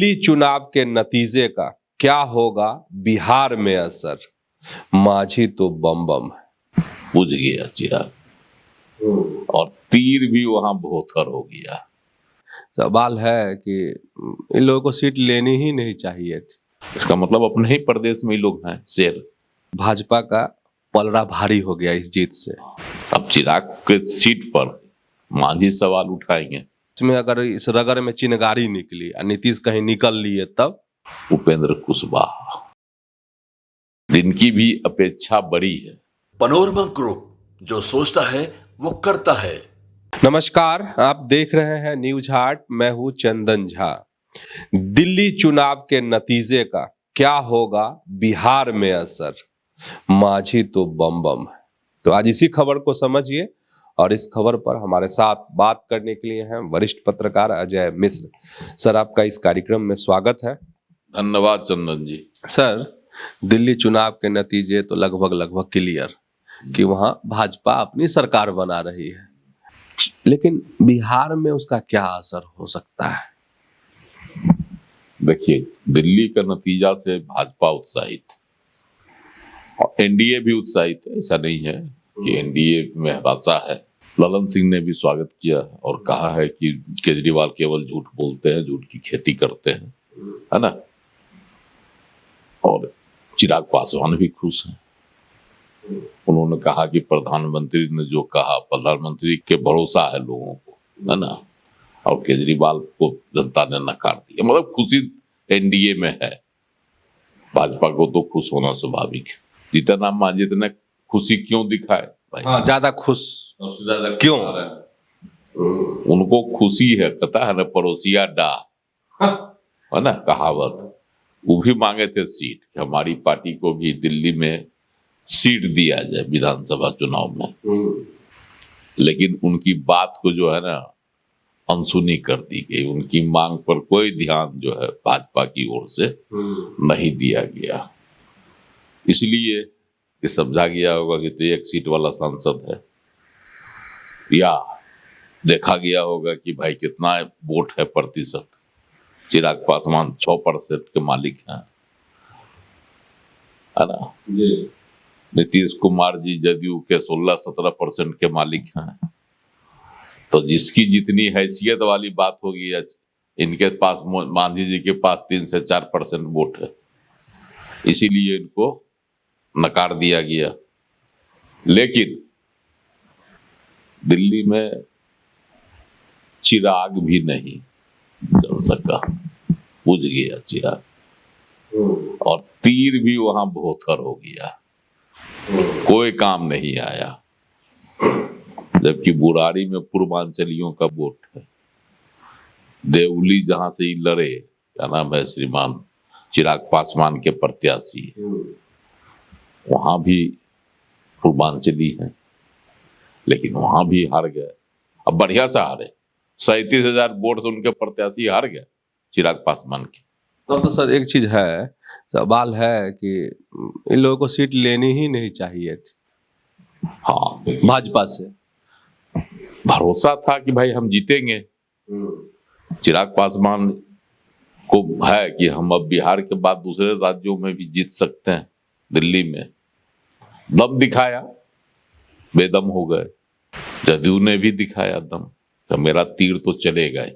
दिल्ली चुनाव के नतीजे का क्या होगा बिहार में असर, मांझी तो बम बम है। बुझ गया चिराग और तीर भी वहां भोथर हो गया। सवाल है कि इन लोगों को सीट लेनी ही नहीं चाहिए थी। इसका मतलब अपने ही प्रदेश में ही लोग हैं शेर। भाजपा का पलड़ा भारी हो गया इस जीत से। अब चिराग के सीट पर मांझी सवाल उठाएंगे। इसमें अगर इस रगड़ में चिनगारी निकली और नीतीश कहीं निकल लिए तब उपेंद्र कुशवाहा, जिनकी भी अपेक्षा बड़ी है। पैनोरमा ग्रुप, जो सोचता है वो करता है। नमस्कार, आप देख रहे हैं न्यूज हाट। मैं हूं चंदन झा। दिल्ली चुनाव के नतीजे का क्या होगा बिहार में असर, मांझी तो बम बम है। तो आज इसी खबर को समझिए और इस खबर पर हमारे साथ बात करने के लिए हैं वरिष्ठ पत्रकार अजय मिश्र। सर, आपका इस कार्यक्रम में स्वागत है। धन्यवाद चंदन जी। सर, दिल्ली चुनाव के नतीजे तो लगभग क्लियर कि वहां भाजपा अपनी सरकार बना रही है, लेकिन बिहार में उसका क्या असर हो सकता है? देखिए, दिल्ली का नतीजा से भाजपा उत्साहित और एनडीए भी उत्साहित है। ऐसा नहीं है कि एनडीए में हताशा है। ललन सिंह ने भी स्वागत किया और कहा है कि केजरीवाल केवल झूठ बोलते हैं, झूठ की खेती करते हैं, है ना। और चिराग पासवान भी खुश हैं। उन्होंने कहा कि प्रधानमंत्री ने जो कहा, प्रधानमंत्री के भरोसा है लोगों को, है ना। और केजरीवाल को जनता ने नकार दिया। मतलब खुशी एनडीए में है। भाजपा को तो खुश होना स्वाभाविक है। जितना मांझी इतना खुशी क्यों दिखाए भाई? हाँ, ज्यादा खुश सबसे ज्यादा क्यों? उनको खुशी है, कहता है ना, पड़ोसिया डा, है ना कहावत। वो भी मांगे थे सीट कि हमारी पार्टी को भी दिल्ली में सीट दिया जाए विधानसभा चुनाव में, लेकिन उनकी बात को जो है ना अनसुनी कर दी गई। उनकी मांग पर कोई ध्यान जो है भाजपा की ओर से नहीं दिया गया। इसलिए ये समझा गया होगा कि तो एक सीट वाला सांसद है, या देखा गया होगा कि भाई कितना वोट है प्रतिशत। चिराग पासवान 6% के मालिक हैं, है ना। नीतीश कुमार जी जदयू के 16-17% के मालिक हैं। तो जिसकी जितनी हैसियत वाली बात होगी, इनके पास, मांझी जी के पास 3 से 4% वोट है, इसीलिए इनको नकार दिया गया। लेकिन दिल्ली में चिराग भी नहीं चल सका, बुझ गया चिराग और तीर भी वहां भोथर हो गया। कोई काम नहीं आया। जबकि बुराड़ी में पूर्वांचलियों का वोट है। देवली जहां से ही लड़े, क्या नाम है, श्रीमान चिराग पासवान के प्रत्याशी, वहां भी पूर्वांचली हैं, लेकिन वहां भी हार गए। अब बढ़िया से हारे, 37,000 वोट से उनके प्रत्याशी हार गए चिराग पासवान के। तो सर, एक चीज है, सवाल है कि इन लोगों को सीट लेनी ही नहीं चाहिए थी। हाँ, भाजपा से भरोसा था कि भाई हम जीतेंगे। चिराग पासवान को है कि हम अब बिहार के बाद दूसरे राज्यों में भी जीत सकते हैं। दिल्ली में दम दिखाया, बेदम हो गए। जदयू ने भी दिखाया दम कि मेरा तीर तो चलेगा ही।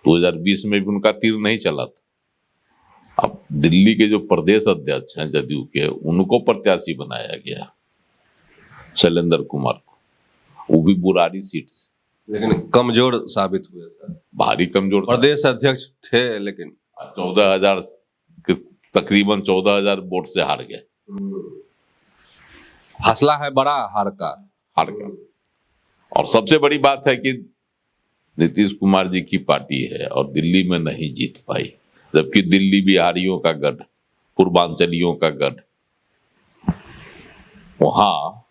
2020 में भी उनका तीर नहीं चला था। अब दिल्ली के जो प्रदेश अध्यक्ष हैं जदयू के, उनको प्रत्याशी बनाया गया, शैलेंद्र कुमार को, वो भी बुराड़ी सीट से। लेकिन कमजोर साबित हुए सर। भारी कमजोर। प्रदेश अध्यक्ष थे, लेकिन 14,000 तकरीबन 14,000 वोट से हार गए। हौसला है बड़ा हार का। और सबसे बड़ी बात है कि नीतीश कुमार जी की पार्टी है और दिल्ली में नहीं जीत पाई, जबकि दिल्ली बिहारियों का गढ़, पूर्वांचलियों का गढ़। वहां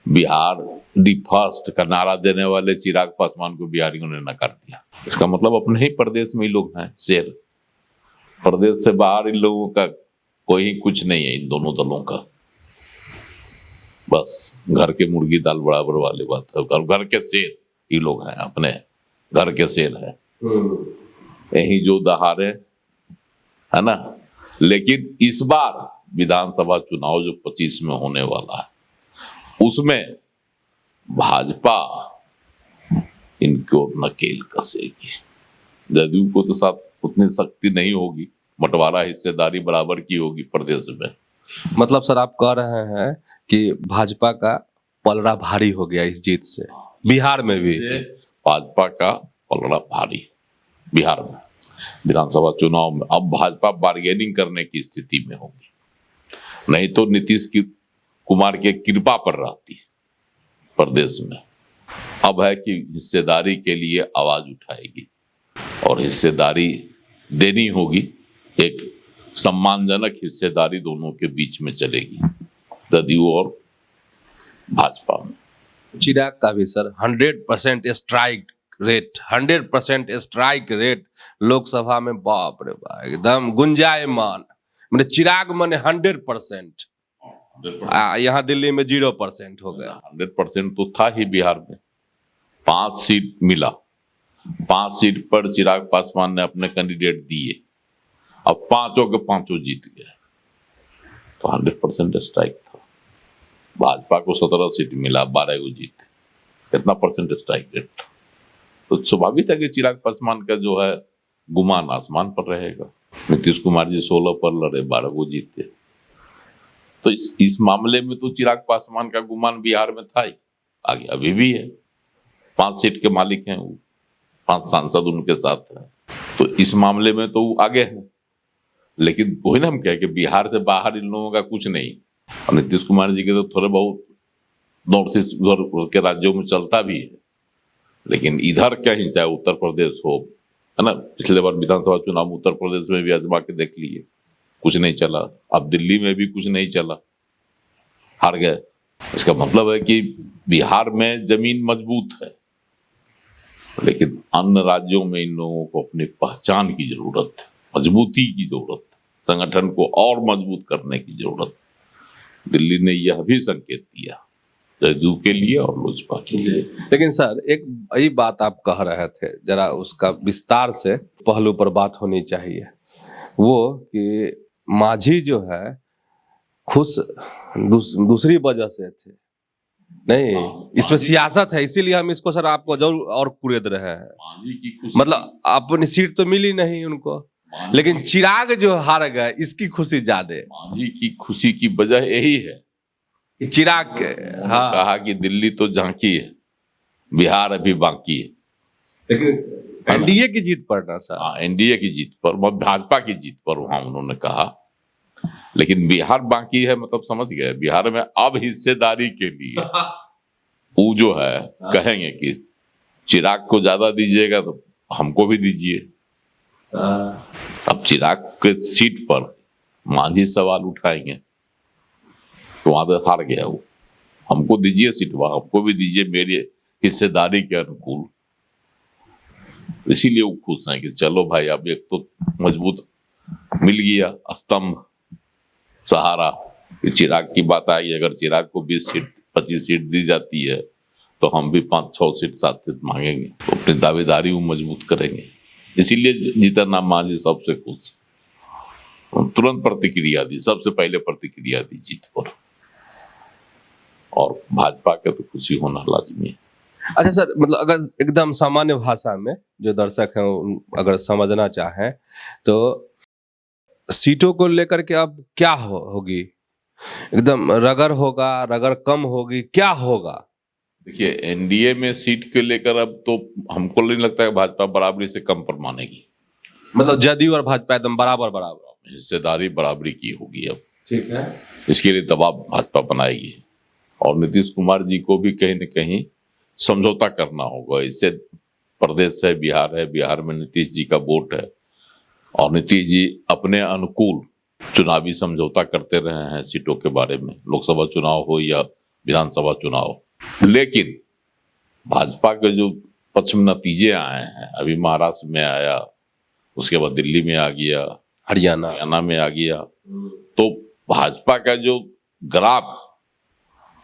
बिहार दी फर्स्ट का नारा देने वाले चिराग पासवान को बिहारियों ने नकार दिया। इसका मतलब अपने ही प्रदेश में ही लोग हैं शेर। प्रदेश से बाहर इन लोगों का कोई कुछ नहीं है, इन दोनों दलों का। बस घर के मुर्गी दाल बराबर वाली बात है। घर के शेर ये लोग हैं, अपने घर के शेर है। यही जो दहाड़े है ना। लेकिन इस बार विधानसभा चुनाव जो 25 में होने वाला है उसमें भाजपा इनको नकेल कसेगी। जदयू को तो साथ उतनी शक्ति नहीं होगी, बंटवारा हिस्सेदारी बराबर की होगी प्रदेश में। मतलब सर आप कह रहे हैं कि भाजपा का पलड़ा भारी हो गया इस जीत से, बिहार में भी भाजपा का पलड़ा भारी बिहार में विधानसभा चुनाव में। अब भाजपा बार्गेनिंग करने की स्थिति में होगी, नहीं तो नीतीश कुमार के कृपा पर रहती प्रदेश में। अब है कि हिस्सेदारी के लिए आवाज उठाएगी और हिस्सेदारी देनी होगी, एक सम्मानजनक हिस्सेदारी दोनों के बीच में चलेगी, जदयू और भाजपा में। चिराग का भी sir 100% strike rate, 100% strike rate Lok Sabha में, बाप रे बाप एकदम गुंजायमान। मैंने चिराग माने 100%, यहाँ दिल्ली में 0% हो गया। 100% तो था ही बिहार में। 5 सीट मिला, 5 सीट पर चिराग पासवान ने अपने कैंडिडेट दिए, अब 5 के 5 जीत गए, तो 100% स्ट्राइक था। भाजपा को 17 सीट मिला, 12 को जीते, कितना परसेंट स्ट्राइक रेट था। तो स्वाभाविक है कि चिराग पासवान का जो है गुमान आसमान पर रहेगा। नीतीश कुमार जी 16 पर लड़े, 12 को जीते, तो इस मामले में तो चिराग पासवान का गुमान बिहार में था ही, आगे अभी भी है। 5 सीट के मालिक हैं वो, 5 सांसद उनके साथ हैं, तो इस मामले में तो वो आगे है। लेकिन वही ना हम कहे कि बिहार से बाहर इन लोगों का कुछ नहीं। और नीतीश कुमार जी के तो थोड़े बहुत नॉर्थ ईस्ट के राज्यों में चलता भी है, लेकिन इधर क्या ही, चाहे उत्तर प्रदेश हो, है ना। पिछले बार विधानसभा चुनाव उत्तर प्रदेश में भी आजमा के देख लिए, कुछ नहीं चला। अब दिल्ली में भी कुछ नहीं चला, हार गए। इसका मतलब है कि बिहार में जमीन मजबूत है, लेकिन अन्य राज्यों में इन लोगों को अपनी पहचान की जरूरत है, मजबूती की जरूरत है, संगठन को और मजबूत करने की जरूरत है। दिल्ली ने यह भी संकेत दिया जदयू के लिए और लोजपा के लिए। लेकिन सर एक यही बात आप कह रहे थे, जरा उसका विस्तार से पहलू पर बात होनी चाहिए, वो कि मांझी जो है खुश दूसरी वजह से थे, नहीं इसमें सियासत है, इसीलिए हम इसको सर आपको जरूर और कुरेद रहे हैं। मतलब अपनी सीट तो मिली नहीं उनको, लेकिन चिराग जो हार गए इसकी खुशी ज्यादा। मांझी की खुशी की वजह यही है, चिराग हाँ कहा कि दिल्ली तो झांकी है, बिहार अभी बाकी है। लेकिन एनडीए की जीत पर ना सर, हाँ एनडीए की जीत पर, भाजपा की जीत पर वहां उन्होंने कहा, लेकिन बिहार बाकी है, मतलब समझ गए। बिहार में अब हिस्सेदारी के लिए वो जो है कहेंगे कि चिराग को ज्यादा दीजिएगा तो हमको भी दीजिए। अब चिराग के सीट पर मांझी सवाल उठाएंगे तो वहां तो हार गया वो, हमको दीजिए सीट, वहां हमको भी दीजिए मेरी हिस्सेदारी के अनुकूल। इसीलिए वो खुश हैं कि चलो भाई अब एक तो मजबूत मिल गया स्तंभ, सहारा। चिराग की बात आई, अगर चिराग को 20 सीट 25 सीट दी जाती है तो हम भी 5-6 सीट 7 सीट मांगेंगे, तो अपनी दावेदारी वो मजबूत करेंगे। इसीलिए जीतन राम मांझी सबसे खुश, तुरंत प्रतिक्रिया दी, सबसे पहले प्रतिक्रिया दी जीत पर, और भाजपा के तो खुशी होना लाजमी है। अच्छा सर, मतलब अगर एकदम सामान्य भाषा में जो दर्शक हैं अगर समझना चाहें तो सीटों को लेकर के अब क्या होगी, एकदम रगड़ होगा, रगड़ कम होगी, क्या होगा? देखिए एनडीए में सीट के लेकर अब तो हमको नहीं लगता है भाजपा बराबरी से कम पर मानेगी, मतलब जदयू और भाजपा एकदम बराबर बराबर हिस्सेदारी बराबरी की होगी अब। ठीक है, इसके लिए दबाव भाजपा बनाएगी और नीतीश कुमार जी को भी कहीं न कहीं समझौता करना होगा। इससे प्रदेश है, बिहार है, बिहार में नीतीश जी का वोट है और नीतीश जी अपने अनुकूल चुनावी समझौता करते रहे हैं सीटों के बारे में, लोकसभा चुनाव हो या विधानसभा चुनाव। लेकिन भाजपा के जो पक्ष में नतीजे आए हैं, अभी महाराष्ट्र में आया, उसके बाद दिल्ली में आ गया, हरियाणा में आ गया, तो भाजपा का जो ग्राफ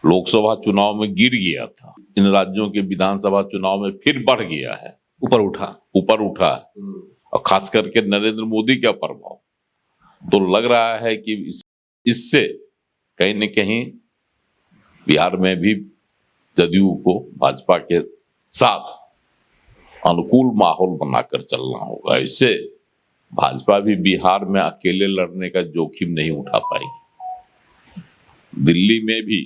लोकसभा चुनाव में गिर गया था, इन राज्यों के विधानसभा चुनाव में फिर बढ़ गया है, ऊपर उठा है। और खास करके नरेंद्र मोदी का प्रभाव तो लग रहा है कि इससे कहीं न कहीं बिहार में भी जदयू को भाजपा के साथ अनुकूल माहौल बनाकर चलना होगा। इससे भाजपा भी बिहार में अकेले लड़ने का जोखिम नहीं उठा पाएगी। दिल्ली में भी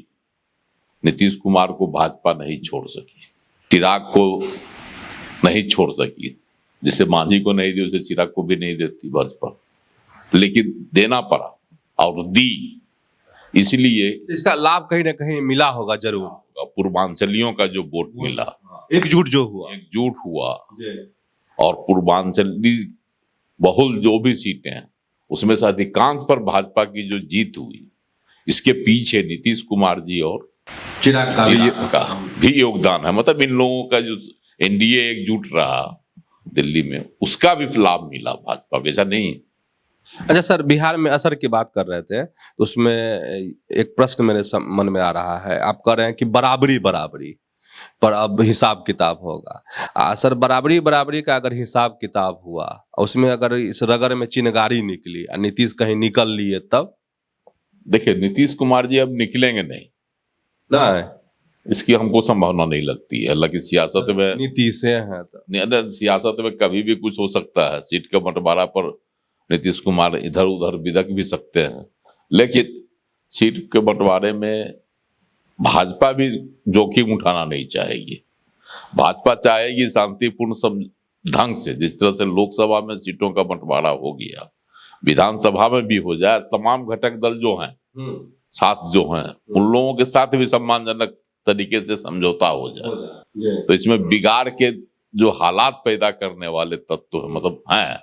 नीतीश कुमार को भाजपा नहीं छोड़ सकी, चिराग को नहीं छोड़ सकी, जिसे मांझी को नहीं दी उसे चिराग को भी नहीं देती भाजपा, लेकिन देना पड़ा और दी। इसलिए इसका लाभ कहीं ना कहीं मिला होगा जरूर, पूर्वांचलियों का जो वोट मिला, एकजुट जो हुआ, एकजुट हुआ और पूर्वांचली बहुल जो भी सीटें हैं उसमें से अधिकांश पर भाजपा की जो जीत हुई, इसके पीछे नीतीश कुमार जी और चिराग का भी योगदान है। मतलब इन लोगों का जो एनडीए एकजुट रहा दिल्ली में, उसका भी लाभ मिला भाजपा को, ऐसा नहीं। अच्छा सर, बिहार में असर की बात कर रहे थे तो उसमें एक प्रश्न मेरे मन में आ रहा है। आप कह रहे हैं कि बराबरी बराबरी पर अब हिसाब किताब होगा। सर, बराबरी बराबरी का अगर हिसाब किताब हुआ, उसमें अगर इस रगड़ में चिनगारी निकली और नीतीश कहीं निकल लिए, तब देखिए नीतीश कुमार जी अब निकलेंगे नहीं, इसकी हमको संभावना नहीं लगती है। हालांकि सियासत में नीतीश हैं तो सियासत में कभी भी कुछ हो सकता है। सीट का बंटवारा पर नीतीश कुमार इधर उधर बिदक भी सकते हैं, लेकिन सीट के बंटवारे में भाजपा भी जोखिम उठाना नहीं चाहेगी। भाजपा चाहेगी शांतिपूर्ण ढंग से, जिस तरह से लोकसभा में सीटों का बंटवारा हो गया, विधानसभा में भी हो जाए। तमाम घटक दल जो हैं साथ जो हैं, उन लोगों के साथ भी सम्मानजनक तरीके से समझौता हो जाए। तो इसमें बिगाड़ के जो हालात पैदा करने वाले तत्व है, मतलब हैं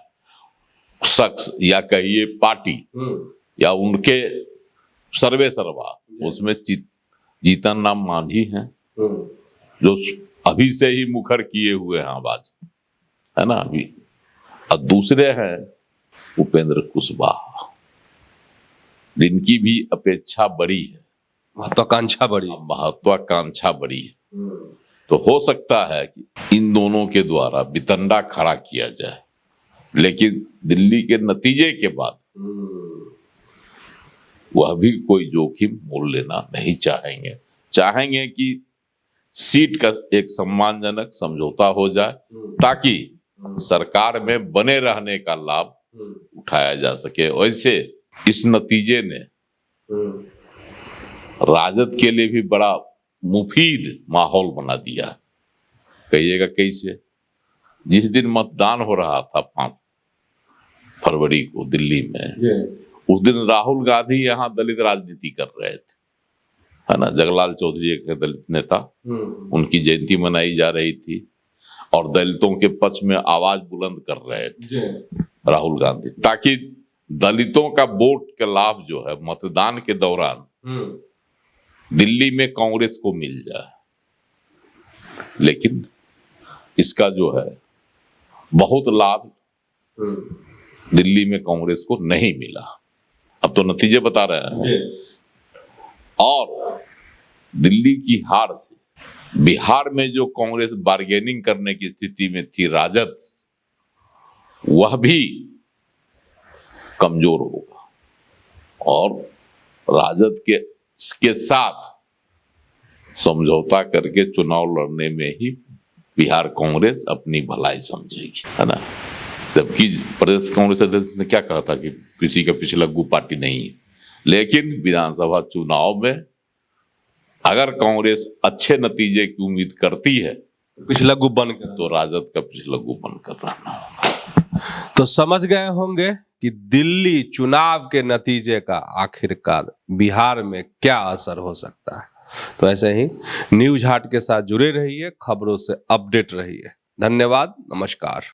शख्स या कहिए पार्टी या उनके सर्वे सर्वा, उसमें जीतन राम मांझी हैं जो अभी से ही मुखर किए हुए हैं आवाज, है ना अभी। और दूसरे हैं उपेंद्र कुशवाहा, जिनकी भी अपेक्षा बड़ी है, महत्वाकांक्षा बड़ी है। तो हो सकता है कि इन दोनों के द्वारा वितंडा खड़ा किया जाए, लेकिन दिल्ली के नतीजे के बाद वह भी कोई जोखिम मोल लेना नहीं चाहेंगे कि सीट का एक सम्मानजनक समझौता हो जाए, ताकि सरकार में बने रहने का लाभ उठाया जा सके। वैसे इस नतीजे ने राजद के लिए भी बड़ा मुफीद माहौल बना दिया। कहिएगा कैसे? जिस दिन मतदान हो रहा था 5 फरवरी को दिल्ली में, उस दिन राहुल गांधी यहाँ दलित राजनीति कर रहे थे, है ना। जगलाल चौधरी एक दलित नेता, उनकी जयंती मनाई जा रही थी और दलितों के पक्ष में आवाज बुलंद कर रहे थे राहुल गांधी, ताकि दलितों का वोट का लाभ जो है मतदान के दौरान दिल्ली में कांग्रेस को मिल जाए। लेकिन इसका जो है बहुत लाभ दिल्ली में कांग्रेस को नहीं मिला। अब तो नतीजे बता रहे हैं। और दिल्ली की हार से बिहार में जो कांग्रेस बार्गेनिंग करने की स्थिति में थी राजद, वह भी कमजोर होगा और राजद के साथ समझौता करके चुनाव लड़ने में ही बिहार कांग्रेस अपनी भलाई समझेगी, है ना। जबकि प्रदेश कांग्रेस अध्यक्ष ने क्या कहा था कि किसी का पिछलग्गू पार्टी नहीं है, लेकिन विधानसभा चुनाव में अगर कांग्रेस अच्छे नतीजे की उम्मीद करती है, पिछलग्गू बनकर, तो राजद का पिछलग्गू बनकर रहना होगा। तो समझ गए होंगे कि दिल्ली चुनाव के नतीजे का आखिरकार बिहार में क्या असर हो सकता है। तो ऐसे ही न्यूज हाट के साथ जुड़े रहिए, खबरों से अपडेट रहिए। धन्यवाद, नमस्कार।